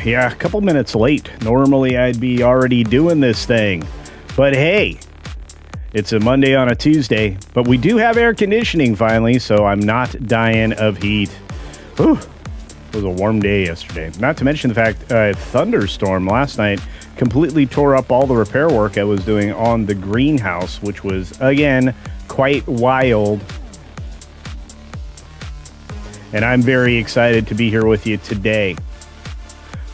Yeah, a couple minutes late. Normally, I'd be already doing this thing. But hey, it's a Monday on a Tuesday. But we do have air conditioning finally, so I'm not dying of heat. Whew. It was a warm day yesterday. Not to mention the fact a thunderstorm last night completely tore up all the repair work I was doing on the greenhouse, which was, again, quite wild. And I'm very excited to be here with you today.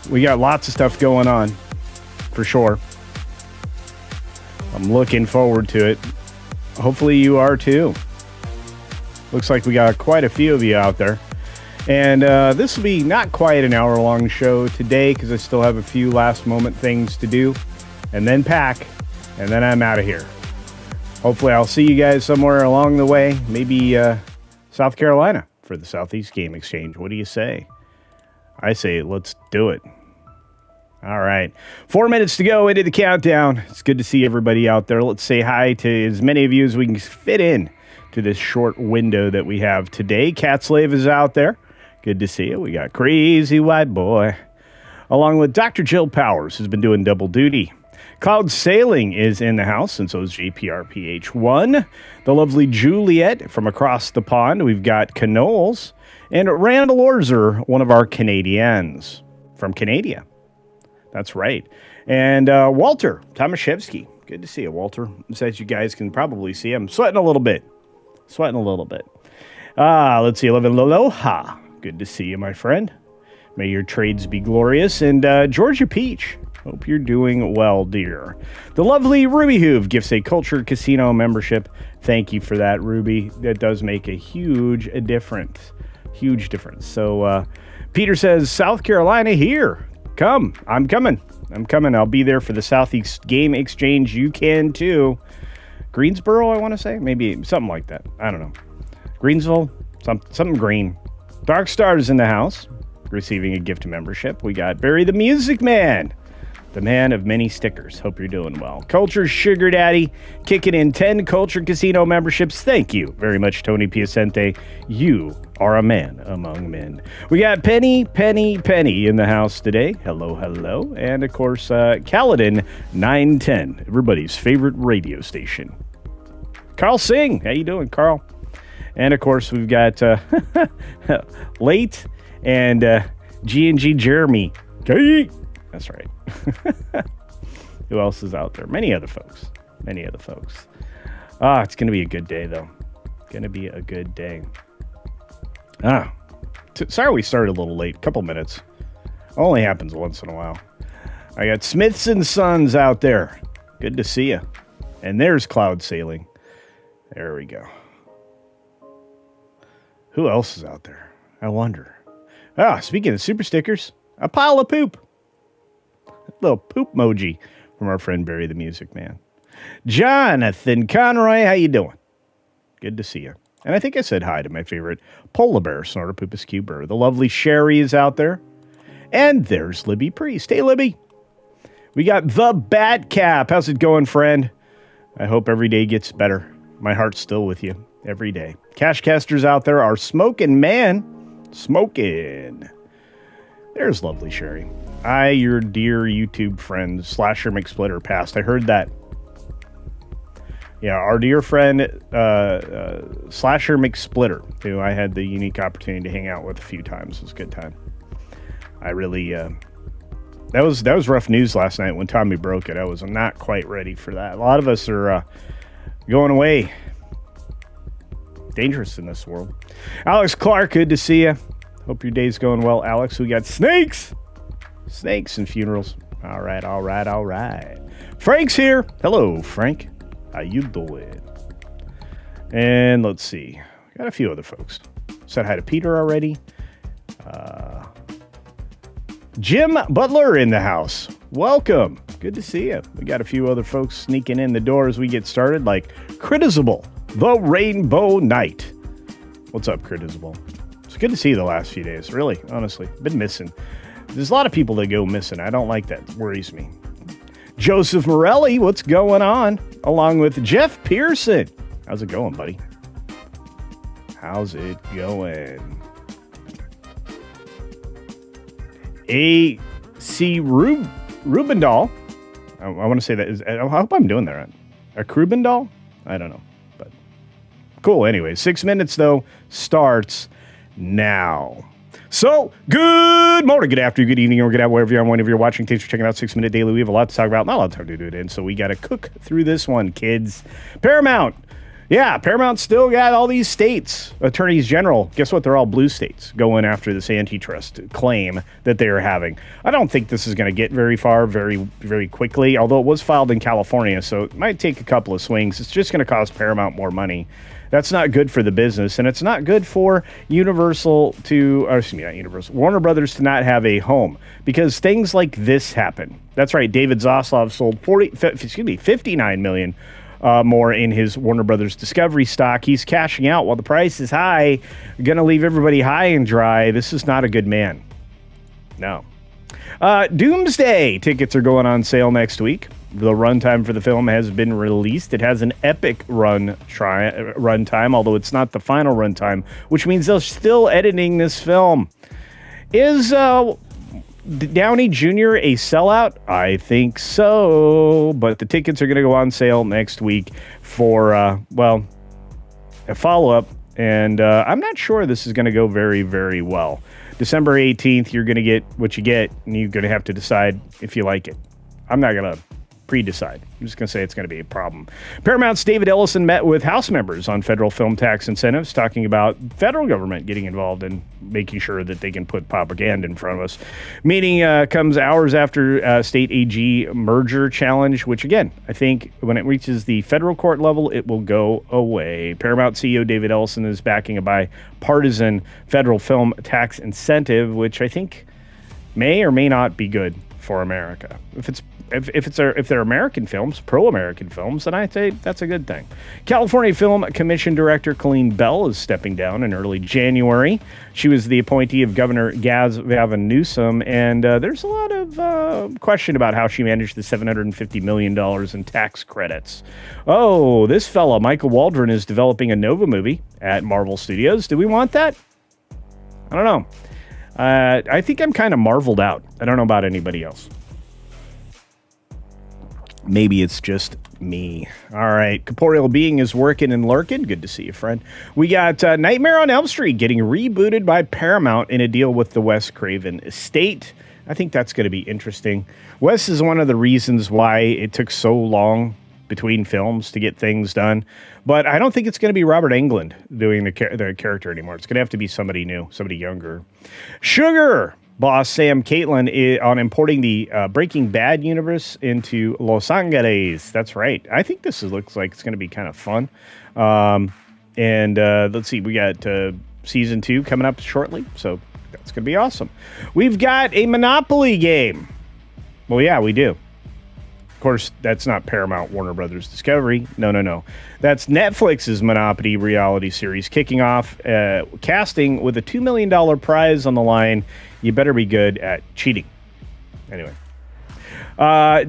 We got lots of stuff going on, for sure. I'm looking forward to it. Hopefully you are too. Looks like we got quite a few of you out there. And this will be not quite an hour-long show today because I still have a few last-moment things to do. And then pack. And then I'm out of here. Hopefully I'll see you guys somewhere along the way. Maybe South Carolina for the Southeast Game Exchange. What do you say? I say let's do it. All right. 4 minutes to go into the countdown. It's good to see everybody out there. Let's say hi to as many of you as we can fit in to this short window that we have today. Cat Slave is out there. Good to see you. We got Crazy White Boy, along with Dr. Jill Powers, who's been doing double duty. Cloud Sailing is in the house, and so is JPRPH1. The lovely Juliet from across the pond. We've got Canoles. And Randall Orzer, one of our Canadians from Canada. That's right. And Walter Tomaszewski. Good to see you, Walter. As you guys can probably see, I'm sweating a little bit. Let's see. Aloha. Good to see you, my friend. May your trades be glorious. And Georgia Peach. Hope you're doing well, dear. The lovely Ruby Hoove gifts a CultureCasino membership. Thank you for that, Ruby. That does make a huge difference. Huge difference. So Peter says, South Carolina here. Come. I'm coming. I'll be there for the Southeast Game Exchange. You can too. Greensboro, I want to say. Maybe something like that. I don't know. Greensville, something green. Dark Stars in the house, receiving a gift membership. We got Barry the Music Man, the man of many stickers. Hope you're doing well. Culture Sugar Daddy, kicking in 10 CultureCasino memberships. Thank you very much, Tony Piacente. You are a man among men. We got Penny in the house today. Hello. And, of course, Caledon 910, everybody's favorite radio station. Carl Singh. How you doing, Carl? And, of course, we've got Late and G&G Jeremy. Kate. That's right. Who else is out there? Many other folks. It's going to be a good day, though. Sorry we started a little late. Couple minutes. Only happens once in a while. I got Smiths and Sons out there. Good to see you. And there's Cloud Sailing. There we go. Who else is out there? I wonder. Speaking of super stickers, a pile of poop. A little poop emoji from our friend Barry the Music Man. Jonathan Conroy, how you doing? Good to see you. And I think I said hi to my favorite polar bear, Snortopupus cuber. The lovely Sherry is out there. And there's Libby Priest. Hey, Libby. We got the Bat Cap. How's it going, friend? I hope every day gets better. My heart's still with you every day. Cashcasters out there are smoking, man. Smoking. There's lovely Sherry. Your dear YouTube friend, Slasher McSplitter, passed. I heard that. Yeah, our dear friend, Slasher McSplitter, who I had the unique opportunity to hang out with a few times. It was a good time. I really, that was rough news last night when Tommy broke it. I was not quite ready for that. A lot of us are going away. Dangerous in this world. Alex Clark, good to see you. Hope your day's going well, Alex. We got snakes and funerals. All right. Frank's here. Hello, Frank. How you doing? And let's see. Got a few other folks. Said hi to Peter already. Jim Butler in the house. Welcome. Good to see you. We got a few other folks sneaking in the door as we get started, like Critizable, the Rainbow Knight. What's up, Critizable? It's good to see you the last few days, really, honestly. Been missing. There's a lot of people that go missing. I don't like that. It worries me. Joseph Morelli, what's going on? Along with Jeff Pearson. How's it going, buddy? How's it going? C. Rubendahl. I want to say that is. I hope I'm doing that right. A Krubendal? I don't know. But cool. Anyway, 6 minutes, though, starts now. So, good morning, good afternoon, good evening, or good out wherever you are, whenever you're watching. Thanks for checking out 6 Minute Daily. We have a lot to talk about, not a lot of time to do it in, so we got to cook through this one, kids. Paramount. Yeah, Paramount still got all these states. Attorneys general, guess what? They're all blue states going after this antitrust claim that they are having. I don't think this is going to get very far very, very quickly, although it was filed in California, so it might take a couple of swings. It's just going to cost Paramount more money. That's not good for the business, and it's not good for Warner Brothers to not have a home, because things like this happen. That's right, David Zaslav sold $59 million more in his Warner Brothers Discovery stock. He's cashing out while the price is high, going to leave everybody high and dry. This is not a good man. No. Doomsday tickets are going on sale next week. The runtime for the film has been released. It has an epic runtime, although it's not the final runtime, which means they're still editing this film. Is Downey Jr. a sellout? I think so, but the tickets are going to go on sale next week for, a follow-up, and I'm not sure this is going to go very, very well. December 18th, you're going to get what you get, and you're going to have to decide if you like it. I'm not going to pre-decide. I'm just going to say it's going to be a problem. Paramount's David Ellison met with House members on federal film tax incentives, talking about federal government getting involved in making sure that they can put propaganda in front of us. Meeting comes hours after state AG merger challenge, which, again, I think when it reaches the federal court level, it will go away. Paramount CEO David Ellison is backing a bipartisan federal film tax incentive, which I think may or may not be good for America. If they're American films, pro-American films, then I'd say that's a good thing. California Film Commission Director Colleen Bell is stepping down in early January. She was the appointee of Governor Gavin Newsom, and there's a lot of question about how she managed the $750 million in tax credits. Oh, this fella, Michael Waldron, is developing a Nova movie at Marvel Studios. Do we want that? I don't know. I think I'm kind of marveled out. I don't know about anybody else. Maybe it's just me. All right. Corporeal Being is working and lurking. Good to see you, friend. We got Nightmare on Elm Street getting rebooted by Paramount in a deal with the Wes Craven estate. I think that's going to be interesting. Wes is one of the reasons why it took so long between films to get things done. But I don't think it's going to be Robert Englund doing the character anymore. It's going to have to be somebody new, somebody younger. Sugar boss Sam Caitlin on importing the Breaking Bad universe into Los Angeles. That's right. I think this looks like it's going to be kind of fun. And let's see, we got season 2 coming up shortly, so that's going to be awesome. We've got a Monopoly game. Well, yeah, we do. Of course, that's not Paramount Warner Brothers Discovery. No. That's Netflix's Monopoly reality series kicking off casting with a $2 million prize on the line. You better be good at cheating. Anyway.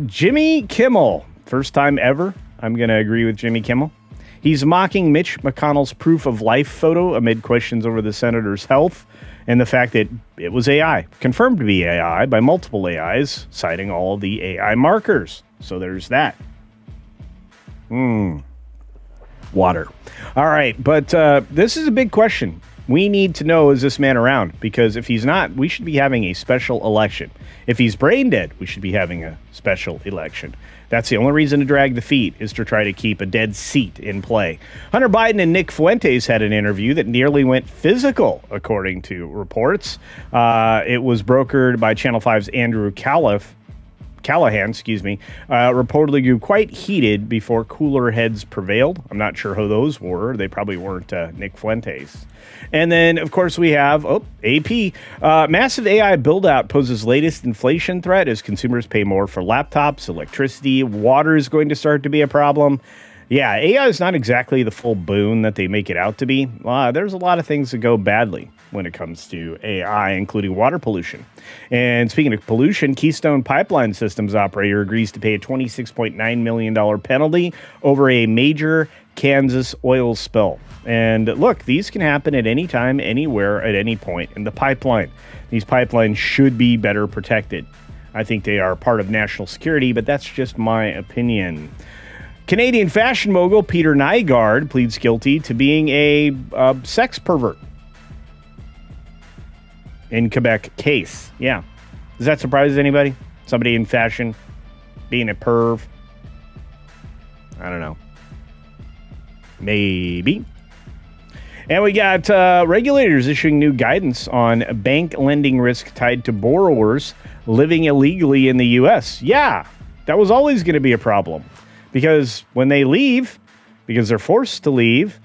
Jimmy Kimmel. First time ever. I'm going to agree with Jimmy Kimmel. He's mocking Mitch McConnell's proof of life photo amid questions over the senator's health and the fact that it was AI. Confirmed to be AI by multiple AIs, citing all of the AI markers. So there's that. Water. All right, but this is a big question. We need to know, is this man around? Because if he's not, we should be having a special election. If he's brain dead, we should be having a special election. That's the only reason to drag the feet, is to try to keep a dead seat in play. Hunter Biden and Nick Fuentes had an interview that nearly went physical, according to reports. It was brokered by Channel 5's Andrew Callahan, reportedly grew quite heated before cooler heads prevailed. I'm not sure who those were. They probably weren't Nick Fuentes. And then, of course, we have AP. Massive AI build-out poses latest inflation threat as consumers pay more for laptops, electricity. Water is going to start to be a problem. Yeah, AI is not exactly the full boon that they make it out to be. There's a lot of things that go badly when it comes to AI, including water pollution. And speaking of pollution, Keystone Pipeline Systems operator agrees to pay a $26.9 million penalty over a major Kansas oil spill. And look, these can happen at any time, anywhere, at any point in the pipeline. These pipelines should be better protected. I think they are part of national security, but that's just my opinion. Canadian fashion mogul Peter Nygard pleads guilty to being a sex pervert in Quebec case. Yeah. Does that surprise anybody? Somebody in fashion being a perv? I don't know. Maybe. And we got regulators issuing new guidance on bank lending risk tied to borrowers living illegally in the U.S. Yeah, that was always going to be a problem. Because when they leave, because they're forced to leave,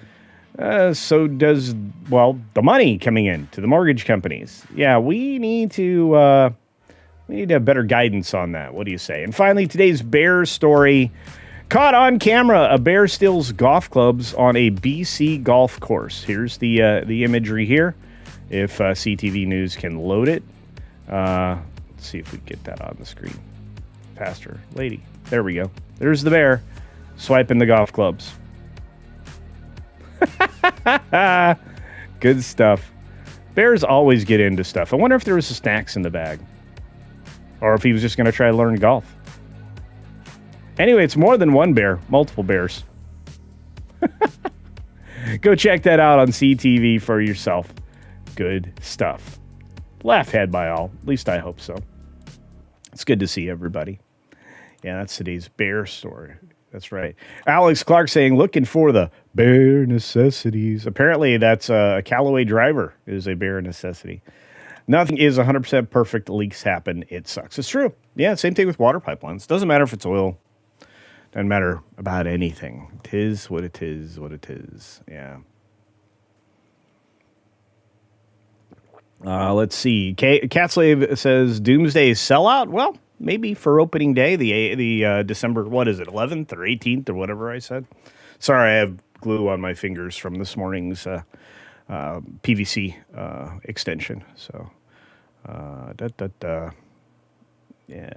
so does, well, the money coming in to the mortgage companies. Yeah, we need to have better guidance on that. What do you say? And finally, today's bear story. Caught on camera, a bear steals golf clubs on a BC golf course. Here's the imagery here. If CTV News can load it. Let's see if we can get that on the screen. Faster, lady. There we go. There's the bear swiping the golf clubs. Good stuff. Bears always get into stuff. I wonder if there was snacks in the bag. Or if he was just going to try to learn golf. Anyway, it's more than one bear. Multiple bears. Go check that out on CTV for yourself. Good stuff. Laugh head by all. At least I hope so. It's good to see everybody. Yeah, that's today's bear story. That's right. Alex Clark saying, looking for the bare necessities. Apparently, that's a Callaway driver is a bare necessity. Nothing is 100% perfect. Leaks happen. It sucks. It's true. Yeah, same thing with water pipelines. Doesn't matter if it's oil. Doesn't matter about anything. It is what it is, what it is. Yeah. Let's see. Catslave says, Doomsday sellout? Well, maybe for opening day, the December, what is it, 11th or 18th or whatever I said. Sorry, I have glue on my fingers from this morning's PVC extension. So, yeah,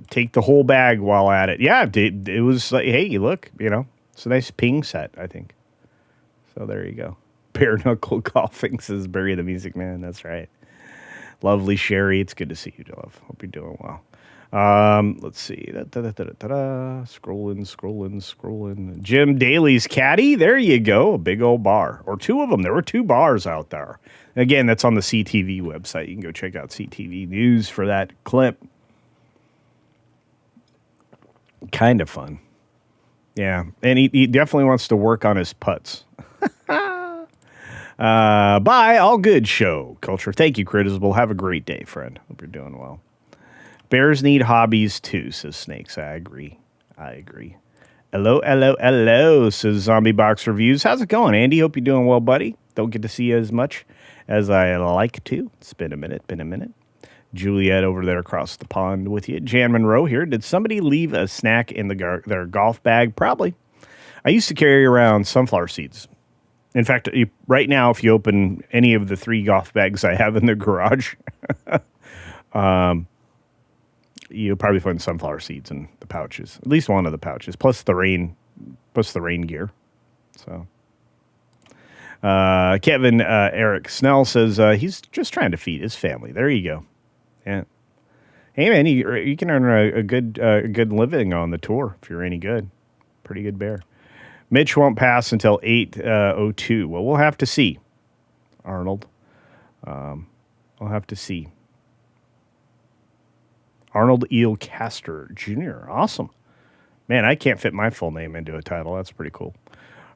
take the whole bag while at it. Yeah, it was like, hey, look, it's a nice ping set, I think. So there you go. Bare knuckle golfing, says Barry the Music Man. That's right. Lovely Sherry. It's good to see you, love. Hope you're doing well. Let's see. Scrolling. Jim Daly's caddy. There you go. A big old bar. Or two of them. There were two bars out there. Again, that's on the CTV website. You can go check out CTV News for that clip. Kind of fun. Yeah. And he definitely wants to work on his putts. Bye. All good show. Culture. Thank you, Critisable. Have a great day, friend. Hope you're doing well. Bears need hobbies too, says Snakes. I agree. Hello, says Zombie Box Reviews. How's it going, Andy? Hope you're doing well, buddy. Don't get to see you as much as I like to. It's been a minute. Juliet over there across the pond with you. Jan Monroe here. Did somebody leave a snack in their golf bag? Probably. I used to carry around sunflower seeds. In fact, right now, if you open any of the 3 golf bags I have in the garage, you'll probably find sunflower seeds in the pouches. At least one of the pouches, plus the rain gear. So, Kevin Eric Snell says he's just trying to feed his family. There you go. Yeah. Hey man, you can earn a good living on the tour if you're any good. Pretty good bear. Mitch won't pass until 8:02. Well, we'll have to see, Arnold. We'll have to see. Arnold Eel Castor Jr. Awesome. Man, I can't fit my full name into a title. That's pretty cool.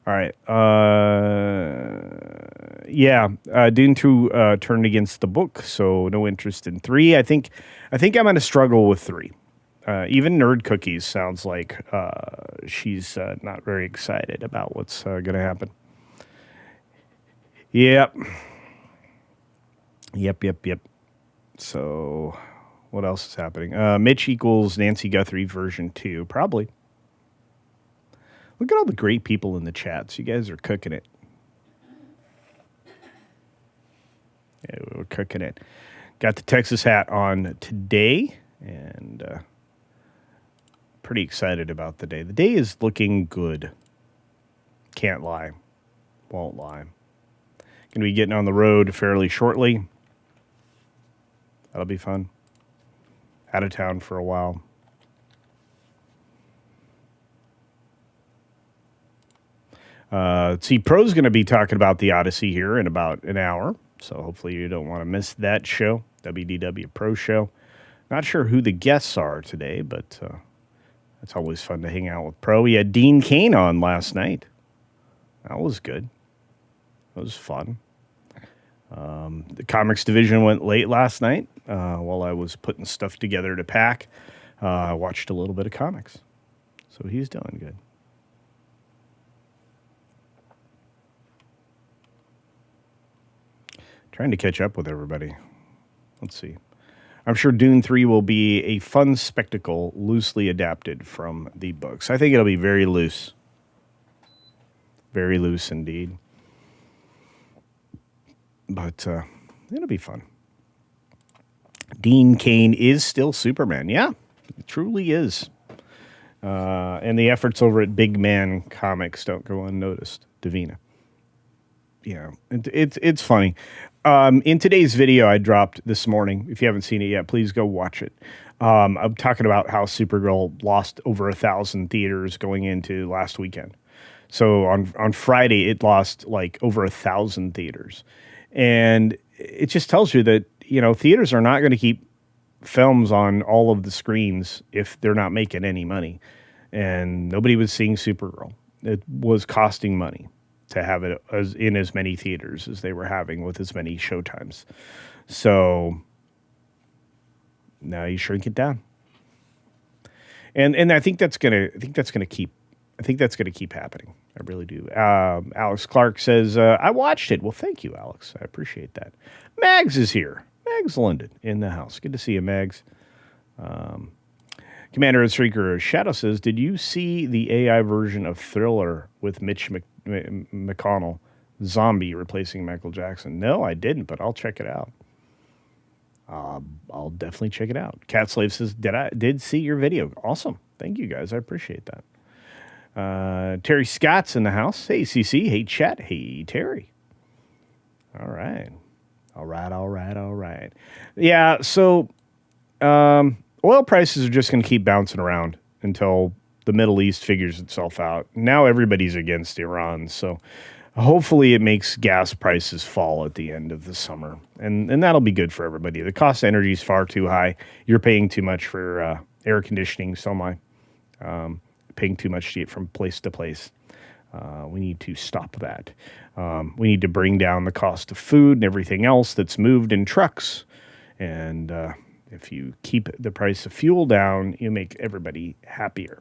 All right. Dune 2 turned against the book, so no interest in 3. I think I'm going to struggle with 3. Even Nerd Cookies sounds like she's not very excited about what's going to happen. Yep. So, what else is happening? Mitch equals Nancy Guthrie version 2. Probably. Look at all the great people in the chats. You guys are cooking it. Yeah, we're cooking it. Got the Texas hat on today, and pretty excited about the day. The day is looking good. Can't lie. Won't lie. Going to be getting on the road fairly shortly. That'll be fun. out of town for a while. See, Pro's going to be talking about the Odyssey here in about an hour, so hopefully you don't want to miss that show, WDW Pro Show. Not sure who the guests are today, but it's always fun to hang out with Pro. We had Dean Cain on last night. That was good. That was fun. The comics division went late last night while I was putting stuff together to pack. I watched a little bit of comics, so he's doing good. Trying to catch up with everybody. Let's see. I'm sure Dune 3 will be a fun spectacle loosely adapted from the books. I think it'll be very loose. Very loose indeed. But it'll be fun. Dean Cain is still Superman. Yeah, it truly is. And the efforts over at Big Man Comics don't go unnoticed. Davina. Yeah, it's funny. In today's video I dropped this morning, if you haven't seen it yet, please go watch it. I'm talking about how Supergirl lost over 1,000 theaters going into last weekend. So on Friday, it lost like over 1,000 theaters. And it just tells you that, you know, theaters are not going to keep films on all of the screens if they're not making any money. And nobody was seeing Supergirl. It was costing money to have it in as many theaters as they were having with as many showtimes. So now you shrink it down. And I think that's gonna keep happening. I really do. Alex Clark says, I watched it. Well, thank you, Alex. I appreciate that. Mags is here. Mags London in the house. Good to see you, Mags. Commander and Streaker Shadow says, did you see the AI version of Thriller with Mitch McConnell, zombie replacing Michael Jackson? No, I didn't, but I'll check it out. I'll definitely check it out. Cat Slave says, did see your video. Awesome. Thank you, guys. I appreciate that. Terry Scott's in the house. Hey, CC. Hey, chat. Hey, Terry. All right. Yeah, so oil prices are just going to keep bouncing around until the Middle East figures itself out. Now everybody's against Iran, so hopefully it makes gas prices fall at the end of the summer. And that'll be good for everybody. The cost of energy is far too high. You're paying too much for air conditioning, so am I. Paying too much to get from place to place. We need to stop that. We need to bring down the cost of food and everything else that's moved in trucks. And if you keep the price of fuel down, you make everybody happier.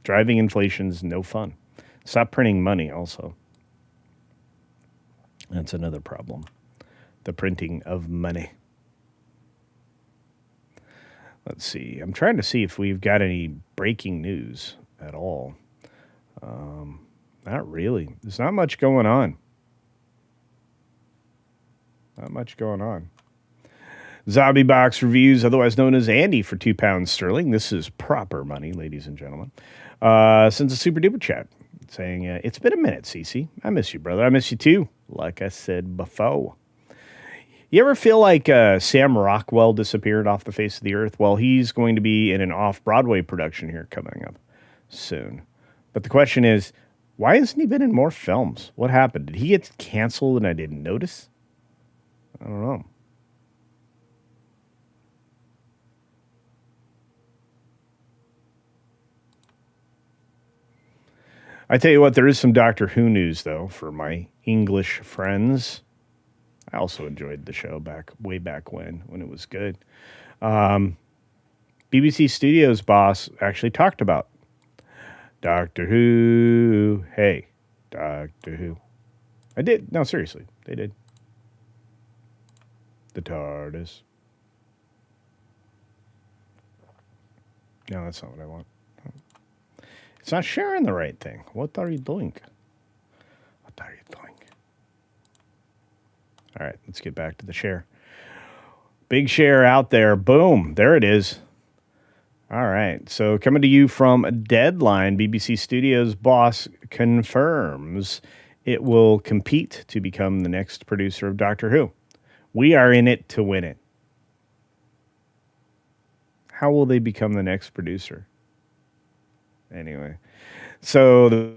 Driving inflation's no fun. Stop printing money also. That's another problem. The printing of money. Let's see. I'm trying to see if we've got any breaking news at all. Not really. There's not much going on. Zombie Box Reviews, otherwise known as Andy, for £2 sterling. This is proper money, ladies and gentlemen. Sends a super duper chat saying, it's been a minute, CC. I miss you, brother. I miss you too. Like I said before. You ever feel like Sam Rockwell disappeared off the face of the earth? Well, he's going to be in an off-Broadway production here coming up soon. But the question is, why hasn't he been in more films? What happened? Did he get canceled and I didn't notice? I don't know. I tell you what, there is some Doctor Who news, though, for my English friends. I also enjoyed the show way back when it was good. BBC Studios boss actually talked about Doctor Who. Hey, Doctor Who. I did. No, seriously, they did. The TARDIS. No, that's not what I want. It's not sharing the right thing. What are you doing? All right, let's get back to the share. Big share out there. Boom. There it is. All right. So coming to you from Deadline, BBC Studios boss confirms it will compete to become the next producer of Doctor Who. We are in it to win it. How will they become the next producer? Anyway, so the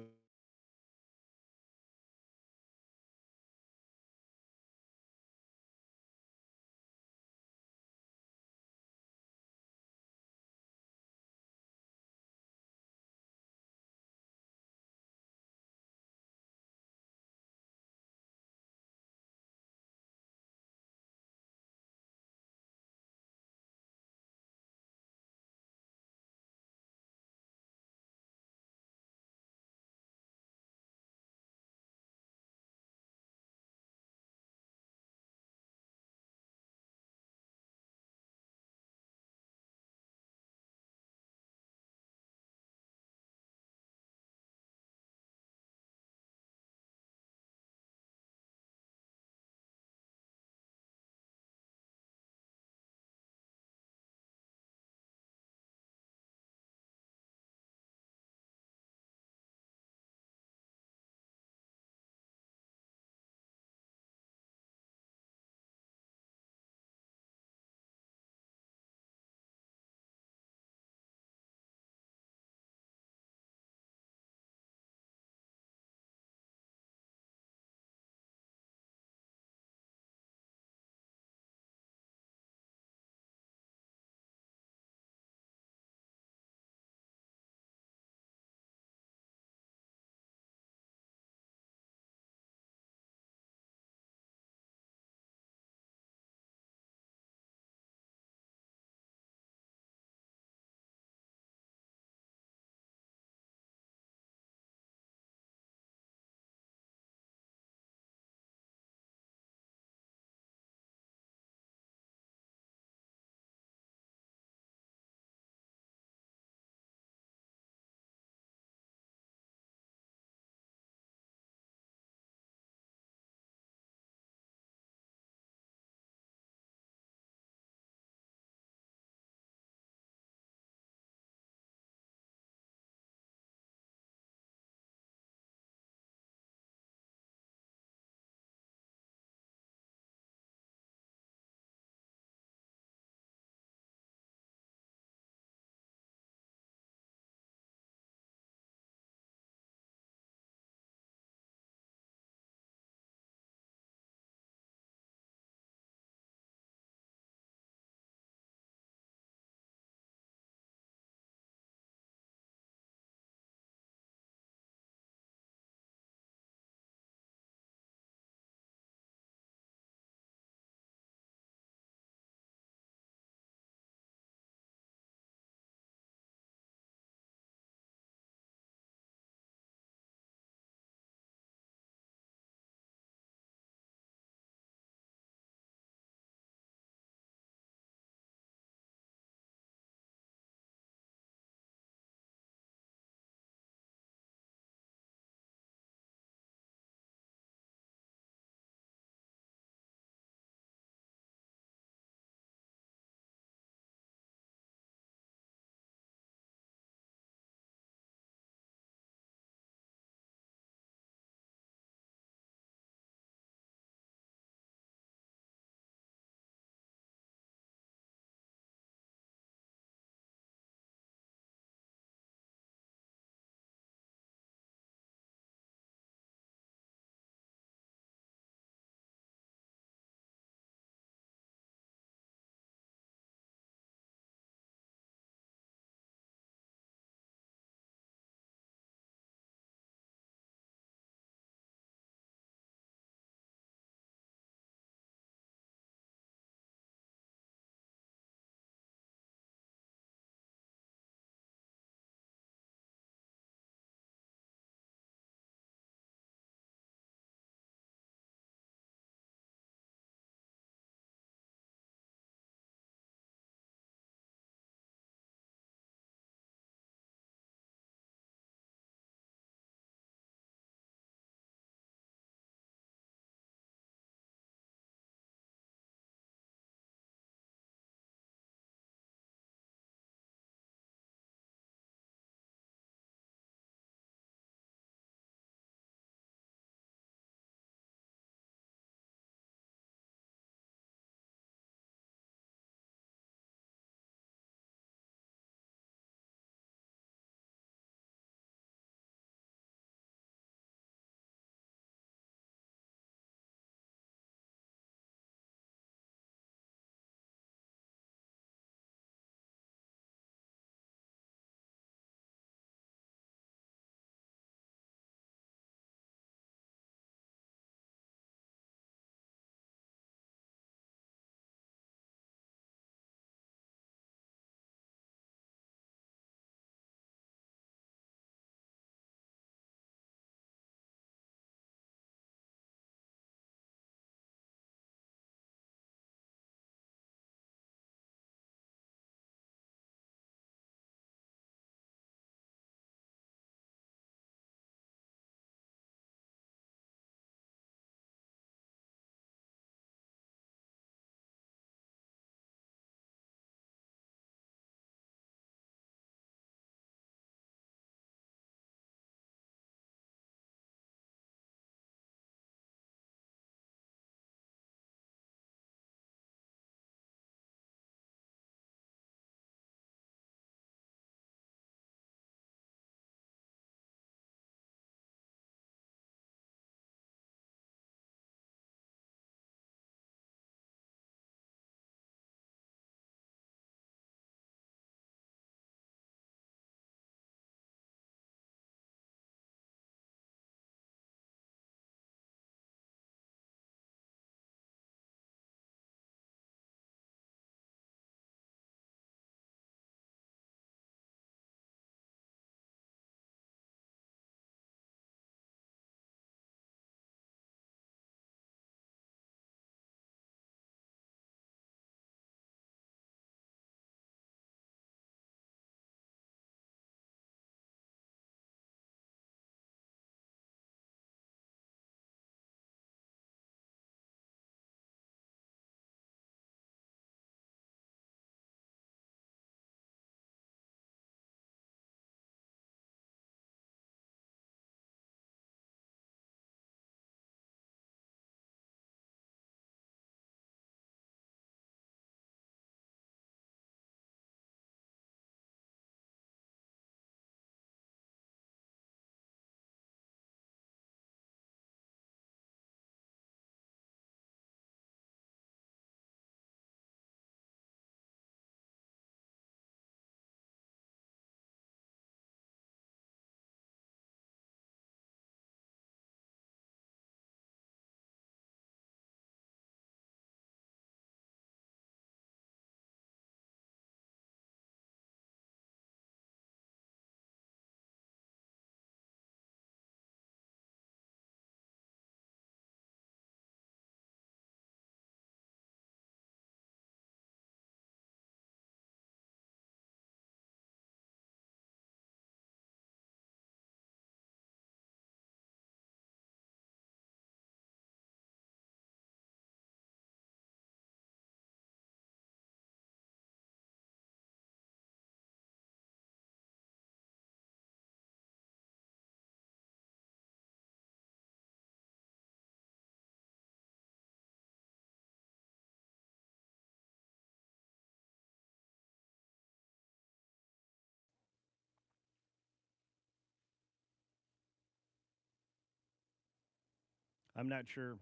I'm not sure.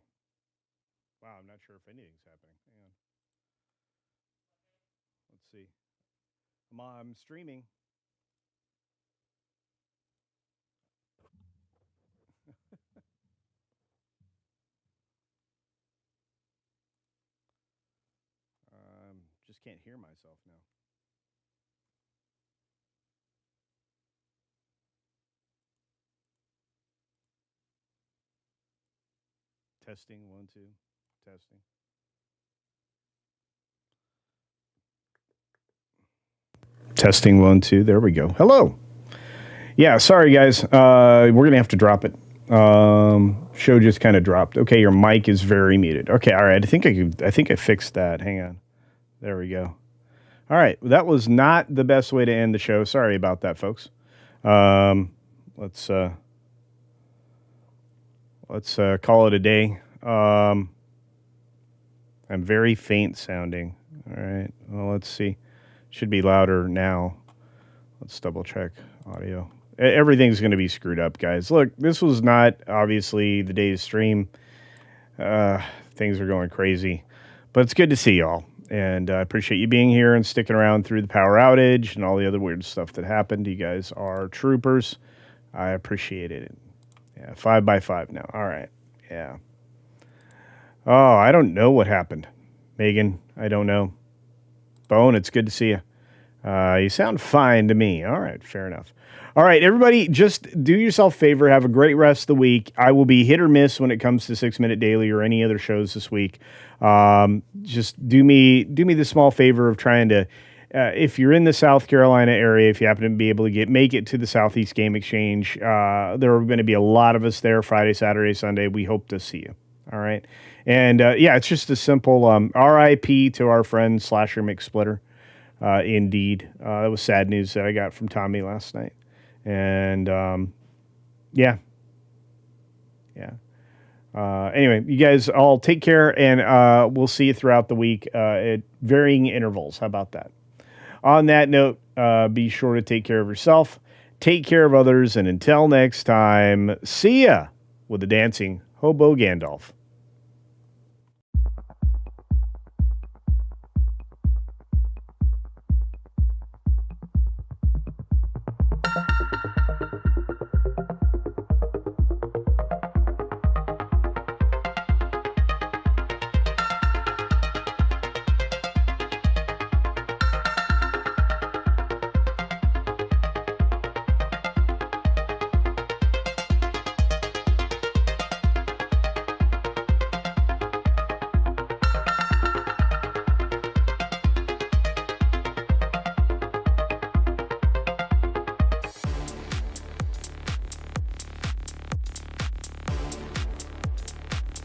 Wow, I'm not sure if anything's happening. Hang on. Let's see. I'm streaming. Just can't hear myself now. Testing, 1, 2. Testing. Testing, 1, 2. There we go. Hello. Yeah, sorry guys. We're gonna have to drop it. Show just kind of dropped. Okay, your mic is very muted. Okay, all right. I think I fixed that. Hang on. There we go. All right, that was not the best way to end the show. Sorry about that, folks. Let's call it a day. I'm very faint sounding. All right. Well, let's see. Should be louder now. Let's double check audio. Everything's going to be screwed up, guys. Look, this was not obviously the day's stream. Things are going crazy, but it's good to see y'all. And I appreciate you being here and sticking around through the power outage and all the other weird stuff that happened. You guys are troopers. I appreciate it. Yeah, 5x5 now. All right. Yeah. Oh, I don't know what happened. Megan, I don't know. Bone, it's good to see you. You sound fine to me. All right, fair enough. All right, everybody, just do yourself a favor. Have a great rest of the week. I will be hit or miss when it comes to 6 Minute Daily or any other shows this week. Just do me the small favor of trying to, if you're in the South Carolina area, if you happen to be able to make it to the Southeast Game Exchange, there are going to be a lot of us there Friday, Saturday, Sunday. We hope to see you. All right. And yeah, it's just a simple RIP to our friend Slasher McSplitter. Indeed. That was sad news that I got from Tommy last night. And yeah. Anyway, you guys all take care, and we'll see you throughout the week at varying intervals. How about that? On that note, be sure to take care of yourself, take care of others, and until next time, see ya with the dancing hobo Gandalf.